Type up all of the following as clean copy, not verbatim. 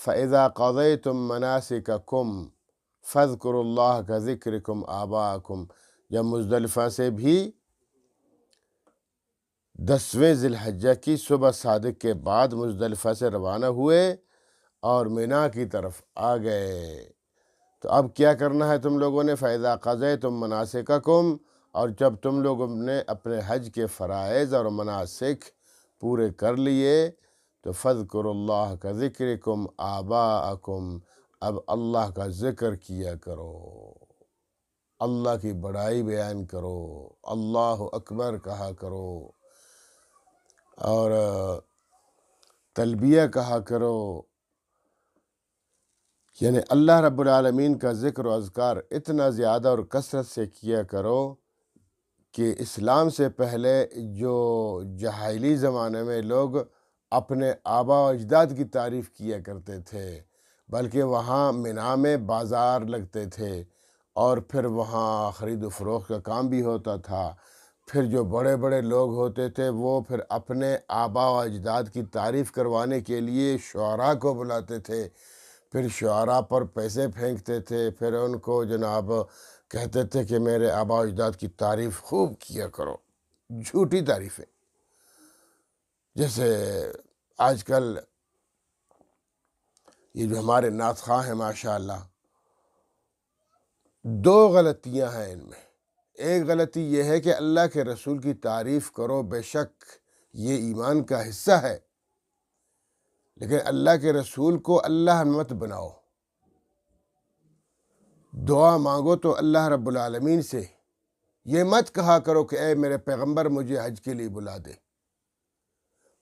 فَإِذَا قَضَيْتُم مَنَاسِكَكُمْ فَاذْكُرُوا اللَّهَ كَذِكْرِكُمْ آبَاءَكُمْ۔ جب مزدلفہ سے بھی 10ویں ذی الحجہ کی صبح صادق کے بعد مزدلفہ سے روانہ ہوئے اور مینا کی طرف آ گئے، تو اب کیا کرنا ہے تم لوگوں نے؟ فَإِذَا قَضَيْتُم مَنَاسِكَكُمْ، اور جب تم لوگوں نے اپنے حج کے فرائض اور مناسک پورے کر لیے تو فَاذْكُرُوا اللَّهَ كَذِكْرِكُمْ آبَاءَكُمْ، اب اللہ کا ذکر کیا کرو، اللہ کی بڑائی بیان کرو، اللہ اکبر کہا کرو اور تلبیہ کہا کرو، یعنی اللہ رب العالمین کا ذکر و اذکار اتنا زیادہ اور کثرت سے کیا کرو کہ اسلام سے پہلے جو جاہلی زمانے میں لوگ اپنے آبا و اجداد کی تعریف کیا کرتے تھے، بلکہ وہاں مینا میں بازار لگتے تھے اور پھر وہاں خرید و فروخت کا کام بھی ہوتا تھا، پھر جو بڑے بڑے لوگ ہوتے تھے وہ پھر اپنے آبا و اجداد کی تعریف کروانے کے لیے شعراء کو بلاتے تھے، پھر شعراء پر پیسے پھینکتے تھے، پھر ان کو جناب کہتے تھے کہ میرے آبا و اجداد کی تعریف خوب کیا کرو، جھوٹی تعریفیں۔ جیسے آج کل یہ جو ہمارے نعت خواں ہیں ماشاءاللہ، 2 غلطیاں ہیں ان میں۔ ایک غلطی یہ ہے کہ اللہ کے رسول کی تعریف کرو، بے شک یہ ایمان کا حصہ ہے، لیکن اللہ کے رسول کو اللہ مت بناؤ۔ دعا مانگو تو اللہ رب العالمین سے، یہ مت کہا کرو کہ اے میرے پیغمبر مجھے حج کے لیے بلا دے۔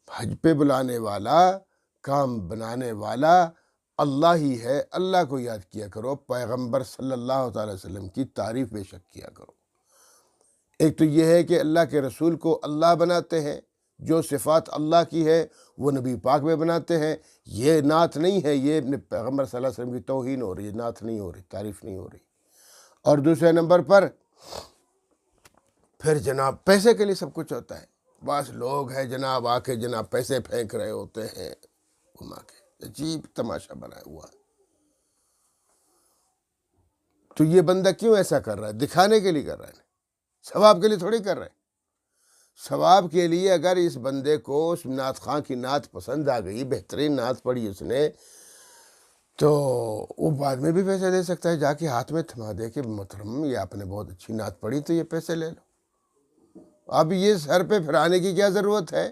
حج پہ بلانے والا، کام بنانے والا اللہ ہی ہے، اللہ کو یاد کیا کرو، پیغمبر صلی اللہ تعالی وسلم کی تعریف بے شک کیا کرو۔ ایک تو یہ ہے کہ اللہ کے رسول کو اللہ بناتے ہیں، جو صفات اللہ کی ہے وہ نبی پاک میں بناتے ہیں، یہ نعت نہیں ہے، یہ پیغمبر صلی اللہ علیہ وسلم کی توہین ہو رہی ہے، نعت نہیں ہو رہی، تعریف نہیں ہو رہی۔ اور دوسرے نمبر پر پھر جناب پیسے کے لیے سب کچھ ہوتا ہے، بعض لوگ ہیں جناب آ کے جناب پیسے پھینک رہے ہوتے ہیں گھما کے، عجیب تماشا بنایا ہوا ہے۔ تو یہ بندہ کیوں ایسا کر رہا ہے؟ دکھانے کے لیے کر رہا ہے، ثواب کے لیے تھوڑی کر رہا ہے۔ ثواب کے لیے اگر اس بندے کو اس نعت خواں کی نعت پسند آ گئی، بہترین نعت پڑھی اس نے، تو وہ بعد میں بھی پیسے دے سکتا ہے، جا کے ہاتھ میں تھما دے کہ محترم یہ آپ نے بہت اچھی نعت پڑھی تو یہ پیسے لے لو۔ اب یہ سر پہ پھرانے کی کیا ضرورت ہے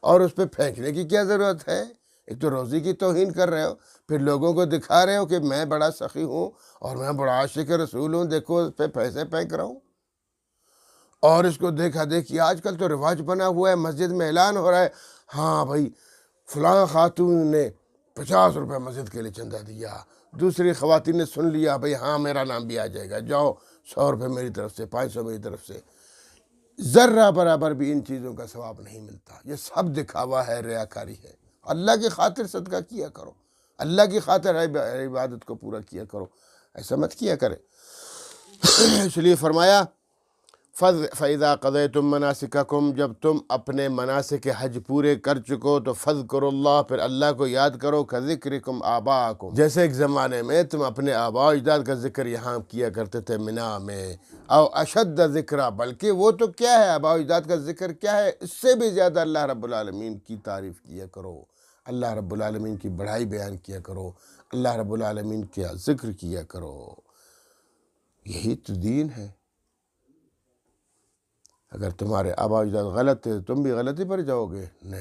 اور اس پہ پھینکنے کی کیا ضرورت ہے؟ ایک تو روزی کی توہین کر رہے ہو، پھر لوگوں کو دکھا رہے ہو کہ میں بڑا سخی ہوں اور میں بڑا عاشق رسول ہوں، دیکھو اس پہ پیسے پھینک رہا ہوں۔ اور اس کو دیکھا دیکھی آج کل تو رواج بنا ہوا ہے، مسجد میں اعلان ہو رہا ہے، ہاں بھائی فلاں خاتون نے 50 روپے مسجد کے لیے چندہ دیا، دوسری خواتین نے سن لیا، بھائی ہاں میرا نام بھی آ جائے گا، جاؤ 100 روپے میری طرف سے، 500 میری طرف سے۔ ذرہ برابر بھی ان چیزوں کا ثواب نہیں ملتا، یہ سب دکھاوا ہے، ریاکاری ہے۔ اللہ کی خاطر صدقہ کیا کرو، اللہ کی خاطر عبادت کو پورا کیا کرو، ایسا مت کیا کرے۔ اس لیے فرمایا فَإِذَا قَضَيْتُم مَنَاسِكَكُمْ، جب تم اپنے مناسک حج پورے کر چکو تو فَاذْكُرُوا اللَّهَ، پھر اللہ کو یاد کرو، كَذِكْرِكُمْ آبَاءَكُمْ، جیسے ایک زمانے میں تم اپنے آباء و اجداد کا ذکر یہاں کیا کرتے تھے مینا میں، او اشد ذکرہ، بلکہ وہ تو کیا ہے، آباء و اجداد کا ذکر کیا ہے، اس سے بھی زیادہ اللہ رب العالمین کی تعریف کیا کرو، اللہ رب العالمین کی بڑائی بیان کیا کرو، اللہ رب العالمین کا ذکر کیا کرو، یہی تو دین ہے۔ اگر تمہارے آباء و اجداد غلط ہے تم بھی غلطی پر جاؤ گے، نہیں۔